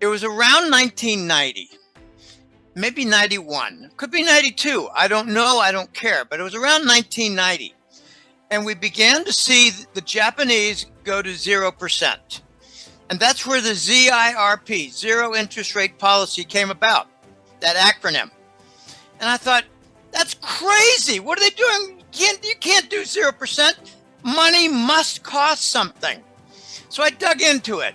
was around 1990, maybe 91, could be 92. I don't know. I don't care. But it was around 1990. And we began to see the Japanese go to 0%. And that's where the ZIRP, zero interest rate policy, came about, that acronym. And I thought, that's crazy. What are they doing? You can't do 0%. Money must cost something. So I dug into it.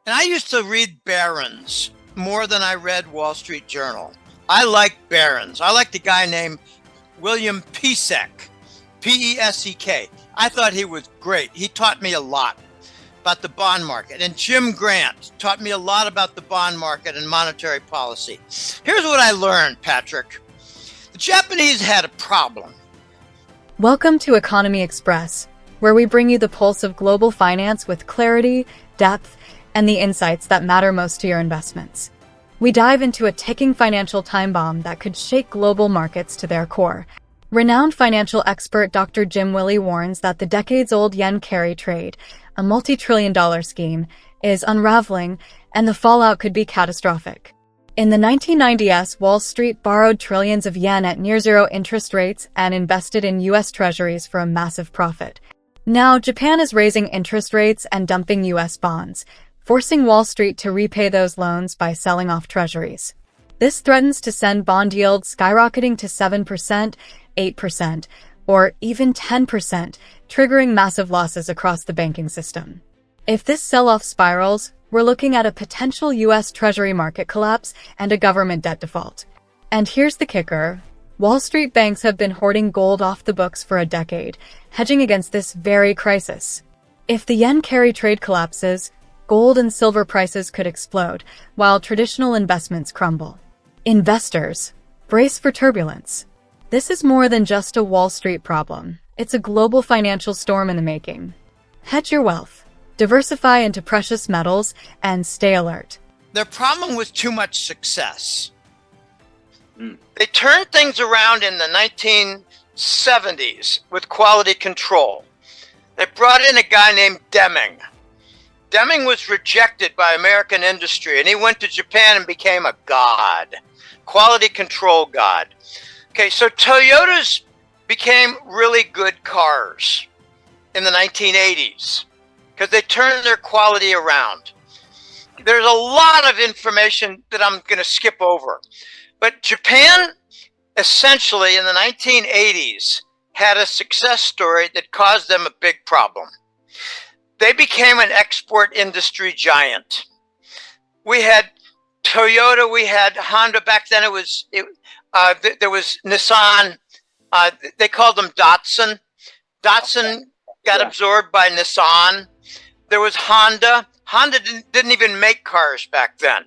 And I used to read Barron's more than I read Wall Street Journal. I like Barron's. I like the guy named William Pesek, P-E-S-E-K. I thought he was great. He taught me a lot about the bond market. And Jim Grant taught me a lot about the bond market and monetary policy. Here's what I learned, Patrick. The Japanese had a problem. Welcome to Economy Express, where we bring you the pulse of global finance with clarity, depth, and the insights that matter most to your investments. We dive into a ticking financial time bomb that could shake global markets to their core. Renowned financial expert Dr. Jim Willie warns that the decades-old yen carry trade, a multi-trillion-dollar scheme, is unraveling, and the fallout could be catastrophic. In the 1990s, Wall Street borrowed trillions of yen at near-zero interest rates and invested in U.S. Treasuries for a massive profit. Now, Japan is raising interest rates and dumping U.S. bonds, forcing Wall Street to repay those loans by selling off treasuries. This threatens to send bond yields skyrocketing to 7%, 8%, or even 10%, triggering massive losses across the banking system. If this sell-off spirals, we're looking at a potential U.S. Treasury market collapse and a government debt default. And here's the kicker. Wall Street banks have been hoarding gold off the books for a decade, hedging against this very crisis. If the yen carry trade collapses, gold and silver prices could explode, while traditional investments crumble. Investors, brace for turbulence. This is more than just a Wall Street problem. It's a global financial storm in the making. Hedge your wealth. Diversify into precious metals, and stay alert. Their problem was too much success. They turned things around in the 1970s with quality control. They brought in a guy named Deming. Deming was rejected by American industry, and he went to Japan and became a god, quality control god. Okay, so Toyotas became really good cars in the 1980s. Because they turned their quality around. There's a lot of information that I'm going to skip over. But Japan, essentially, in the 1980s, had a success story that caused them a big problem. They became an export industry giant. We had Toyota, we had Honda. Back then, there was Nissan. They called them Datsun. Datsun got absorbed by Nissan. There was Honda. Honda didn't even make cars back then.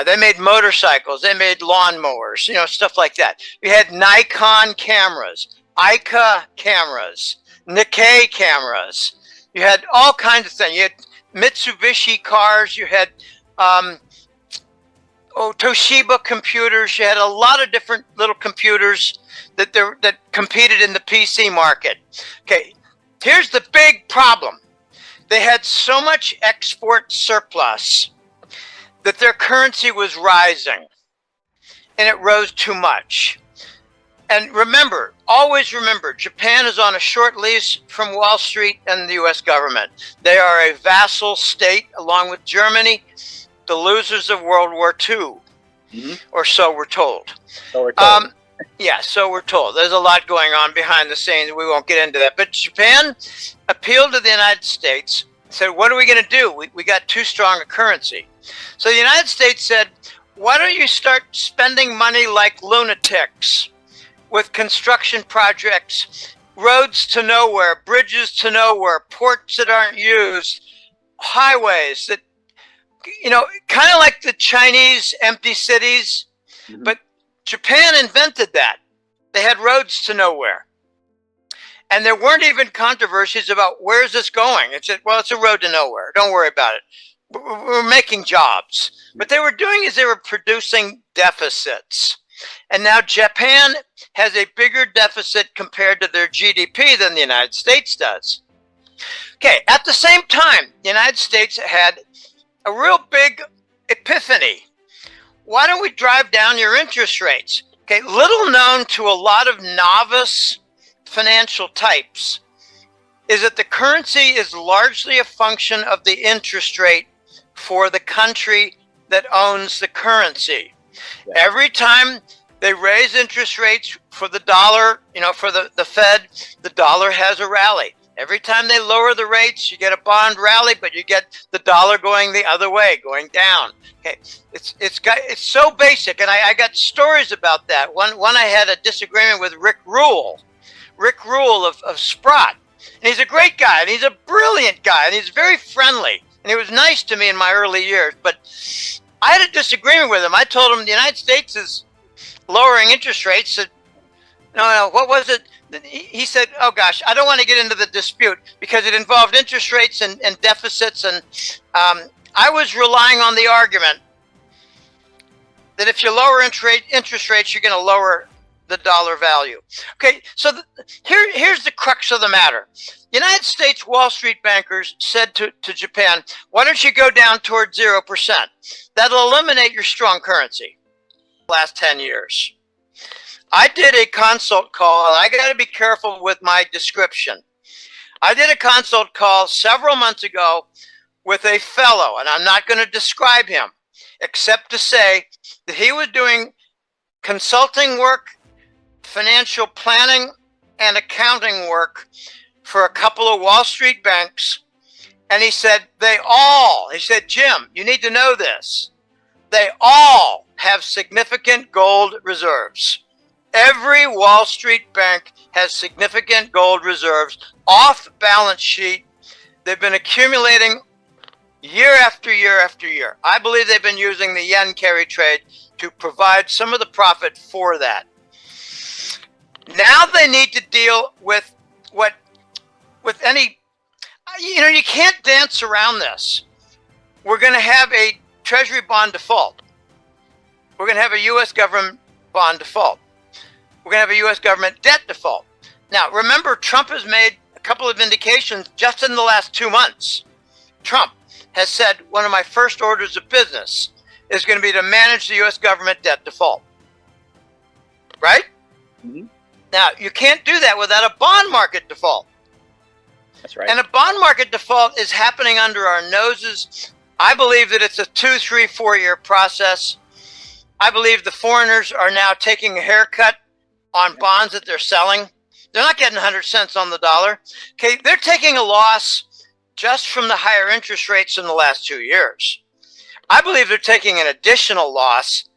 They made motorcycles. They made lawnmowers, stuff like that. We had Nikon cameras, Leica cameras, Nikkei cameras. You had all kinds of things. You had Mitsubishi cars. You had Toshiba computers. You had a lot of different little computers that competed in the PC market. Okay, here's the big problem. They had so much export surplus that their currency was rising, and it rose too much. And always remember, Japan is on a short lease from Wall Street and the U.S. government. They are a vassal state, along with Germany, the losers of World War II, or so we're told. So we're told. There's a lot going on behind the scenes. We won't get into that. But Japan appealed to the United States, said, what are we going to do? We got too strong a currency. So the United States said, why don't you start spending money like lunatics with construction projects, roads to nowhere, bridges to nowhere, ports that aren't used, highways that, kind of like the Chinese empty cities, but Japan invented that. They had roads to nowhere. And there weren't even controversies about where's this going. It said, well, it's a road to nowhere. Don't worry about it. We're making jobs. What they were doing is they were producing deficits. And now Japan has a bigger deficit compared to their GDP than the United States does. Okay, at the same time, the United States had a real big epiphany. Why don't we drive down your interest rates? Okay, little known to a lot of novice financial types is that the currency is largely a function of the interest rate for the country that owns the currency. Yeah. Every time they raise interest rates for the dollar, for the Fed, the dollar has a rally. Every time they lower the rates, you get a bond rally, but you get the dollar going the other way, going down. Okay, it's so basic, and I got stories about that. One I had a disagreement with Rick Rule of Sprott, and he's a great guy, and he's a brilliant guy, and he's very friendly, and he was nice to me in my early years. But I had a disagreement with him. I told him the United States is lowering interest rates. Said, no, what was it? He said, oh gosh, I don't want to get into the dispute because it involved interest rates and deficits. And I was relying on the argument that if you lower interest rates, you're going to lower the dollar value. Okay, so here's the crux of the matter. United States Wall Street bankers said to Japan, why don't you go down towards 0%? That'll eliminate your strong currency. Last 10 years. I did a consult call, and I got to be careful with my description. I did a consult call several months ago with a fellow, and I'm not going to describe him, except to say that he was doing consulting work, financial planning, and accounting work for a couple of Wall Street banks. And he said, Jim, you need to know this. They all have significant gold reserves. Every Wall Street bank has significant gold reserves off balance sheet. They've been accumulating year after year after year. I believe they've been using the yen carry trade to provide some of the profit for that. Now they need to deal with any, you can't dance around this. We're going to have a Treasury bond default. We're going to have a U.S. government bond default. We're going to have a U.S. government debt default. Now, remember, Trump has made a couple of indications just in the last 2 months. Trump has said one of my first orders of business is going to be to manage the U.S. government debt default. Right? Mm-hmm. Now, you can't do that without a bond market default. That's right. And a bond market default is happening under our noses. I believe that it's a 2, 3, 4 year process. I believe the foreigners are now taking a haircut on bonds that they're selling. They're not getting 100 cents on the dollar. Okay, they're taking a loss just from the higher interest rates in the last 2 years. I believe they're taking an additional loss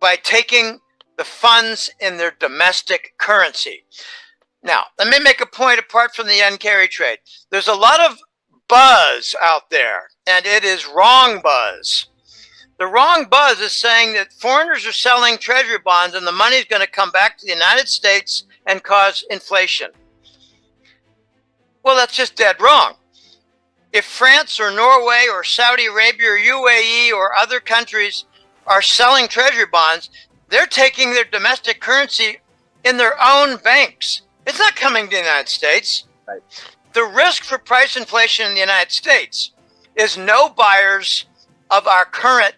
by taking the funds in their domestic currency. Now, let me make a point apart from the yen carry trade. There's a lot of buzz out there, and it is wrong buzz. The wrong buzz is saying that foreigners are selling treasury bonds and the money is going to come back to the United States and cause inflation. Well, that's just dead wrong. If France or Norway or Saudi Arabia or UAE or other countries are selling treasury bonds, they're taking their domestic currency in their own banks. It's not coming to the United States. Right. The risk for price inflation in the United States is no buyers of our current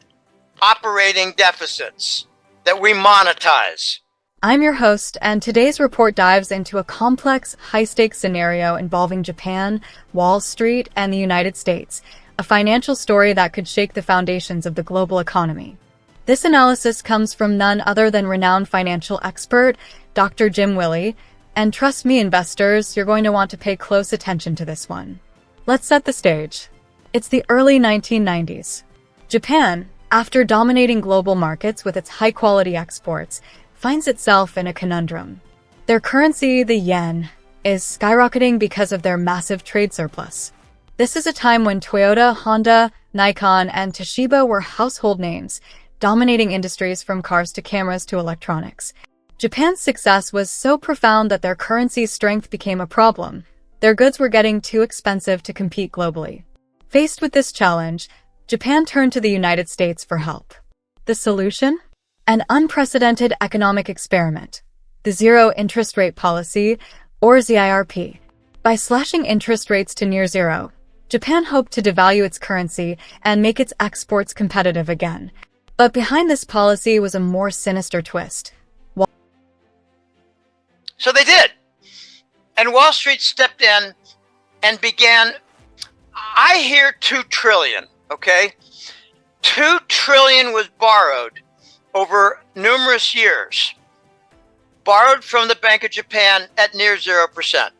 operating deficits that we monetize. I'm your host, and today's report dives into a complex, high-stakes scenario involving Japan, Wall Street, and the United States, a financial story that could shake the foundations of the global economy. This analysis comes from none other than renowned financial expert, Dr. Jim Willie, and trust me, investors, you're going to want to pay close attention to this one. Let's set the stage. It's the early 1990s. Japan, after dominating global markets with its high-quality exports, finds itself in a conundrum. Their currency, the yen, is skyrocketing because of their massive trade surplus. This is a time when Toyota, Honda, Nikon, and Toshiba were household names, dominating industries from cars to cameras to electronics. Japan's success was so profound that their currency's strength became a problem. Their goods were getting too expensive to compete globally. Faced with this challenge, Japan turned to the United States for help. The solution? An unprecedented economic experiment, the zero interest rate policy, or ZIRP. By slashing interest rates to near zero, Japan hoped to devalue its currency and make its exports competitive again. But behind this policy was a more sinister twist. So they did. And Wall Street stepped in and began, I hear 2 trillion, okay? 2 trillion was borrowed over numerous years, borrowed from the Bank of Japan at near 0%,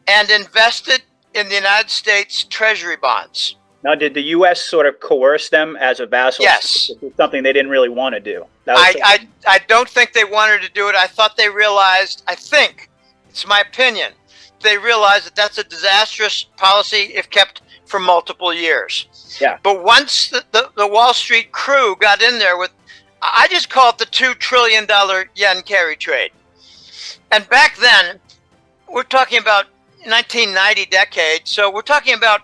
and invested in the United States Treasury bonds. Now, did the U.S. sort of coerce them as a vassal? Yes. Something they didn't really want to do. I don't think they wanted to do it. I thought they realized, I think, it's my opinion, they realized that that's a disastrous policy if kept for multiple years. Yeah. But once the Wall Street crew got in there with, I just call it the $2 trillion yen carry trade. And back then, we're talking about 1990 decade, so we're talking about,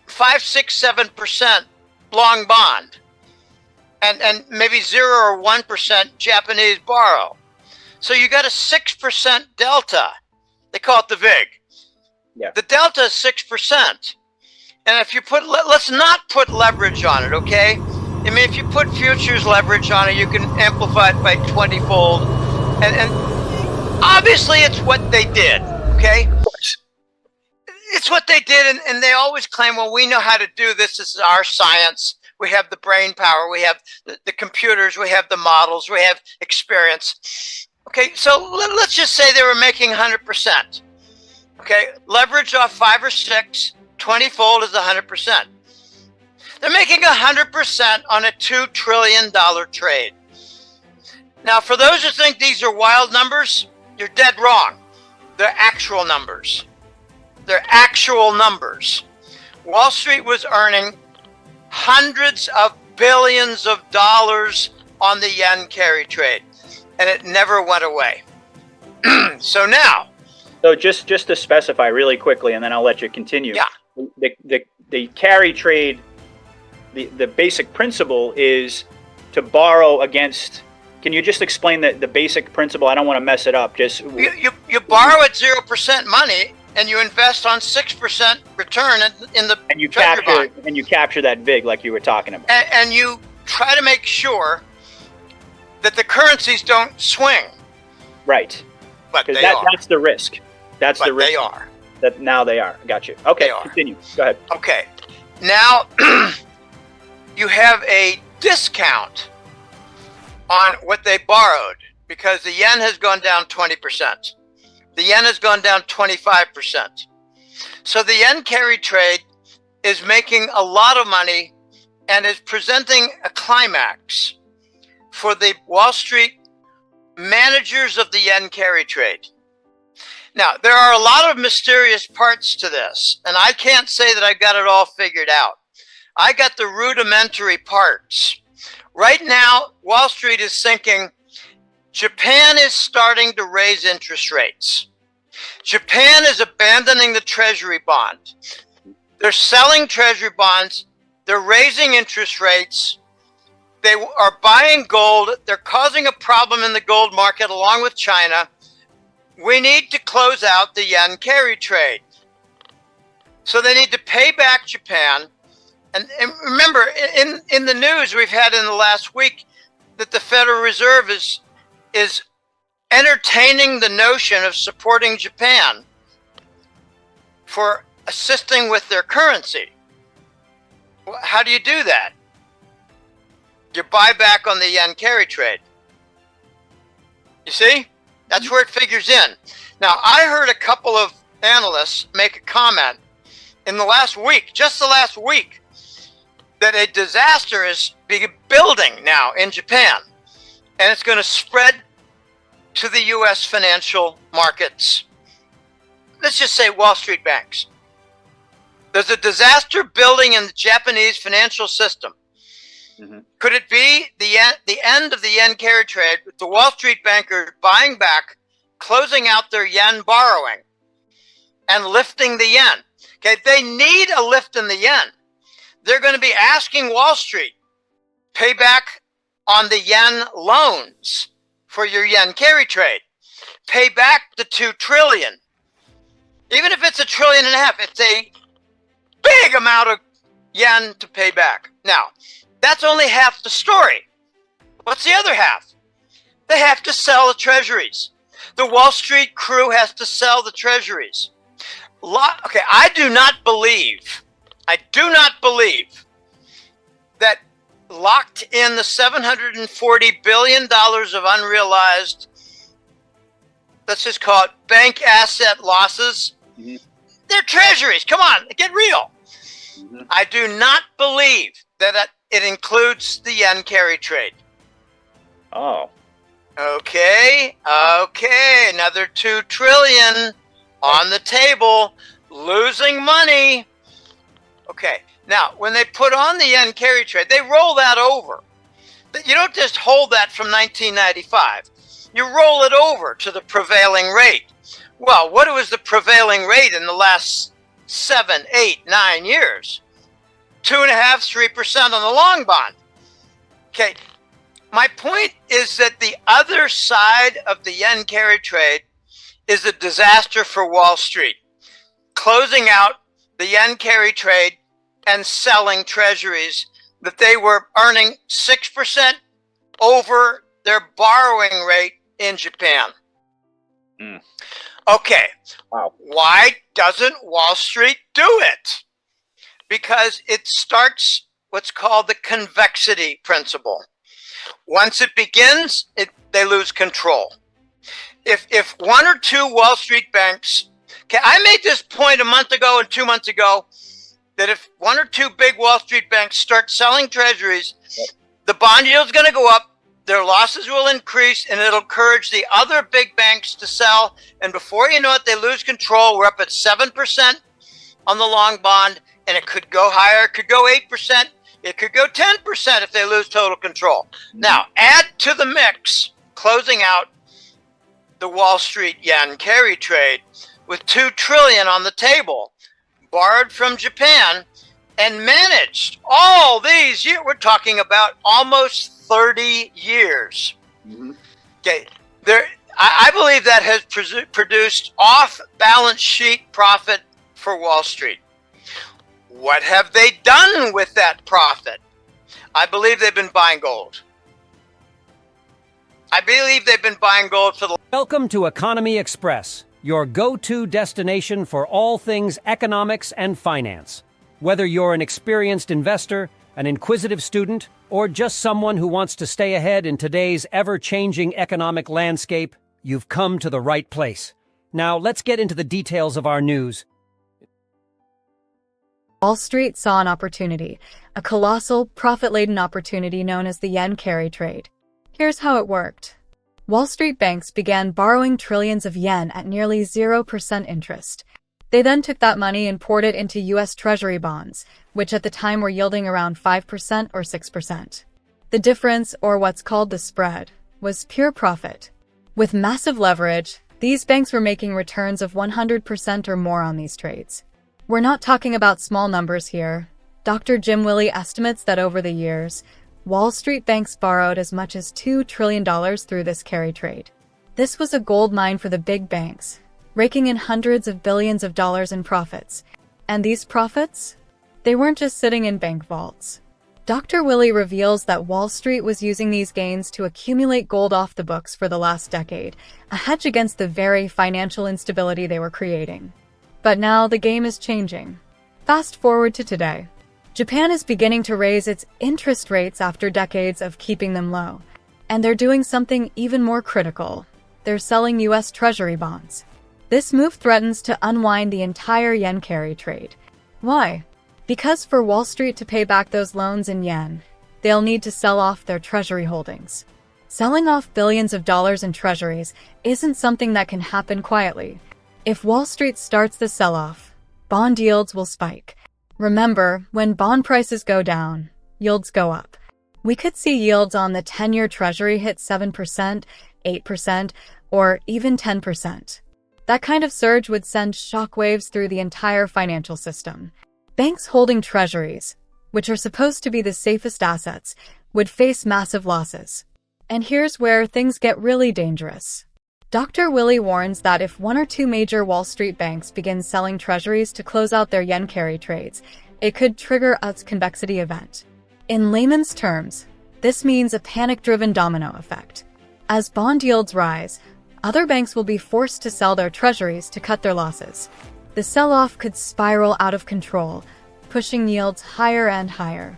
5, 6, 7% long bond, and maybe 0 or 1% Japanese borrow. So you got a 6% delta. They call it the VIG. Yeah. The delta is 6%. And if you let's not put leverage on it, okay? I mean, if you put futures leverage on it, you can amplify it by 20-fold. And obviously it's what they did, okay? Of course. It's what they did, and they always claim, well, we know how to do this. This is our science. We have the brain power. We have the computers. We have the models. We have experience. Okay, so let's just say they were making 100%. Okay, leverage off 5 or 6, 20-fold is 100%. They're making 100% on a $2 trillion trade. Now, for those who think these are wild numbers, you're dead wrong. They're actual numbers. They're actual numbers. Wall Street was earning hundreds of billions of dollars on the yen carry trade, and it never went away. So now, so just to specify really quickly, and then I'll let you continue. Yeah. The carry trade, the basic principle is to borrow against. Can you just explain the basic principle? I don't want to mess it up. Just you borrow at 0% money, and you invest on 6% return in the and you treasury capture bond. and you capture that VIG like you were talking about. And you try to make sure that the currencies don't swing. Right. But Because they are. that's the risk. That's the risk. They are. That now they are. Got you. Okay. They are. Continue. Go ahead. Okay. Now you have a discount on what they borrowed because the yen has gone down 20%. The yen has gone down 25%. So the yen carry trade is making a lot of money and is presenting a climax for the Wall Street managers of the yen carry trade. Now, there are a lot of mysterious parts to this, and I can't say that I got it all figured out. I got the rudimentary parts. Right now, Wall Street is thinking Japan is starting to raise interest rates. Japan is abandoning the Treasury bond. They're selling Treasury bonds. They're raising interest rates. They are buying gold. They're causing a problem in the gold market along with China. We need to close out the yen carry trade. So they need to pay back Japan. And remember, in the news we've had in the last week that the Federal Reserve is entertaining the notion of supporting Japan for assisting with their currency. How do you do that? You buy back on the yen carry trade. You see? That's where it figures in. Now, I heard a couple of analysts make a comment in the last week, just the last week, that a disaster is building now in Japan, and it's going to spread to the U.S. financial markets. Let's just say Wall Street banks. There's a disaster building in the Japanese financial system. Mm-hmm. Could it be the end of the yen carry trade with the Wall Street bankers buying back, closing out their yen borrowing, and lifting the yen? Okay, they need a lift in the yen. They're going to be asking Wall Street, pay back on the yen loans for your yen carry trade. Pay back the $2 trillion. Even if it's $1.5 trillion, it's a big amount of yen to pay back. Now, that's only half the story. What's the other half? They have to sell the treasuries. The Wall Street crew has to sell the treasuries. Okay, I do not believe that locked in the $740 billion of unrealized, let's just call it bank asset losses. Mm-hmm. They're treasuries. Come on, get real. Mm-hmm. I do not believe that it includes the yen carry trade. Oh. Okay. Another $2 trillion on the table, losing money. Okay. Now, when they put on the yen carry trade, they roll that over. You don't just hold that from 1995. You roll it over to the prevailing rate. Well, what was the prevailing rate in the last 7, 8, 9 years? 2.5%, 3% on the long bond. Okay. My point is that the other side of the yen carry trade is a disaster for Wall Street. Closing out the yen carry trade and selling treasuries that they were earning 6% over their borrowing rate in Japan. Mm. Okay. Wow. Why doesn't Wall Street do it? Because it starts what's called the convexity principle. Once it begins, they lose control. If one or two Wall Street banks, okay, I made this point a month ago and 2 months ago, that if one or two big Wall Street banks start selling treasuries, the bond yield is going to go up, their losses will increase, and it'll encourage the other big banks to sell. And before you know it, they lose control. We're up at 7% on the long bond, and it could go higher. It could go 8%. It could go 10% if they lose total control. Now, add to the mix, closing out the Wall Street yen carry trade with $2 trillion on the table, borrowed from Japan, and managed all these years. We're talking about almost 30 years. Mm-hmm. Okay, I believe that has produced off-balance sheet profit for Wall Street. What have they done with that profit? I believe they've been buying gold. Welcome to Economy Express, your go-to destination for all things economics and finance. Whether you're an experienced investor, an inquisitive student, or just someone who wants to stay ahead in today's ever-changing economic landscape, you've come to the right place. Now, let's get into the details of our news. Wall Street saw an opportunity, a colossal, profit-laden opportunity known as the yen carry trade. Here's how it worked. Wall Street banks began borrowing trillions of yen at nearly 0% interest. They then took that money and poured it into U.S. Treasury bonds, which at the time were yielding around 5% or 6%. The difference, or what's called the spread, was pure profit. With massive leverage, these banks were making returns of 100% or more on these trades. We're not talking about small numbers here. Dr. Jim Willie estimates that over the years, Wall Street banks borrowed as much as $2 trillion through this carry trade. This was a gold mine for the big banks, raking in hundreds of billions of dollars in profits. And these profits? They weren't just sitting in bank vaults. Dr. Willie reveals that Wall Street was using these gains to accumulate gold off the books for the last decade, a hedge against the very financial instability they were creating. But now the game is changing. Fast forward to today. Japan is beginning to raise its interest rates after decades of keeping them low. And they're doing something even more critical. They're selling U.S. Treasury bonds. This move threatens to unwind the entire yen carry trade. Why? Because for Wall Street to pay back those loans in yen, they'll need to sell off their Treasury holdings. Selling off billions of dollars in treasuries isn't something that can happen quietly. If Wall Street starts the sell-off, bond yields will spike. Remember, when bond prices go down, yields go up. We could see yields on the 10-year Treasury hit 7%, 8%, or even 10%. That kind of surge would send shockwaves through the entire financial system. Banks holding treasuries, which are supposed to be the safest assets, would face massive losses. And here's where things get really dangerous. Dr. Willie warns that if one or two major Wall Street banks begin selling treasuries to close out their yen carry trades, it could trigger a convexity event. In layman's terms, this means a panic-driven domino effect. As bond yields rise, other banks will be forced to sell their treasuries to cut their losses. The sell-off could spiral out of control, pushing yields higher and higher.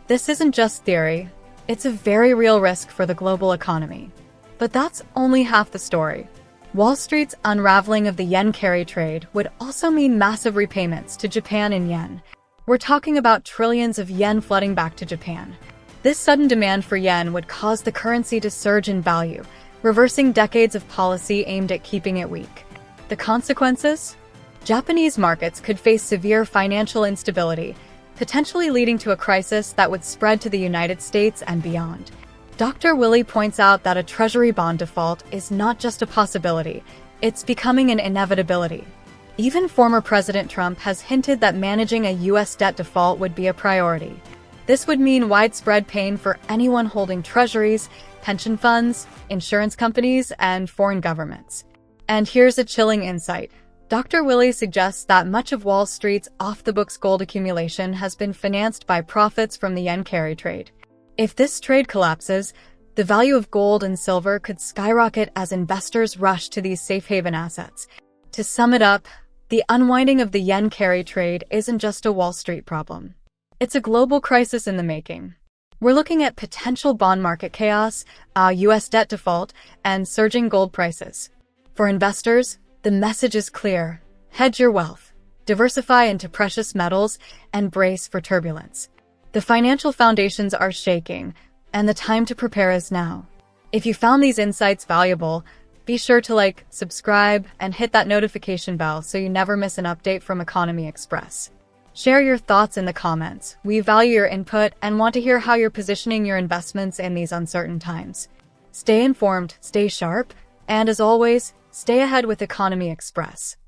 This isn't just theory, it's a very real risk for the global economy. But that's only half the story. Wall Street's unraveling of the yen carry trade would also mean massive repayments to Japan in yen. We're talking about trillions of yen flooding back to Japan. This sudden demand for yen would cause the currency to surge in value, reversing decades of policy aimed at keeping it weak. The consequences? Japanese markets could face severe financial instability, potentially leading to a crisis that would spread to the United States and beyond. Dr. Willie points out that a Treasury bond default is not just a possibility, it's becoming an inevitability. Even former President Trump has hinted that managing a U.S. debt default would be a priority. This would mean widespread pain for anyone holding treasuries, pension funds, insurance companies, and foreign governments. And here's a chilling insight. Dr. Willie suggests that much of Wall Street's off-the-books gold accumulation has been financed by profits from the yen carry trade. If this trade collapses, the value of gold and silver could skyrocket as investors rush to these safe haven assets. To sum it up, the unwinding of the yen carry trade isn't just a Wall Street problem. It's a global crisis in the making. We're looking at potential bond market chaos, U.S. debt default, and surging gold prices. For investors, the message is clear. Hedge your wealth, diversify into precious metals, and brace for turbulence. The financial foundations are shaking, and the time to prepare is now. If you found these insights valuable, be sure to subscribe, and hit that notification bell so you never miss an update from Economy Express. Share your thoughts in the comments. We value your input and want to hear how you're positioning your investments in these uncertain times. Stay informed, stay sharp, and as always, stay ahead with Economy Express.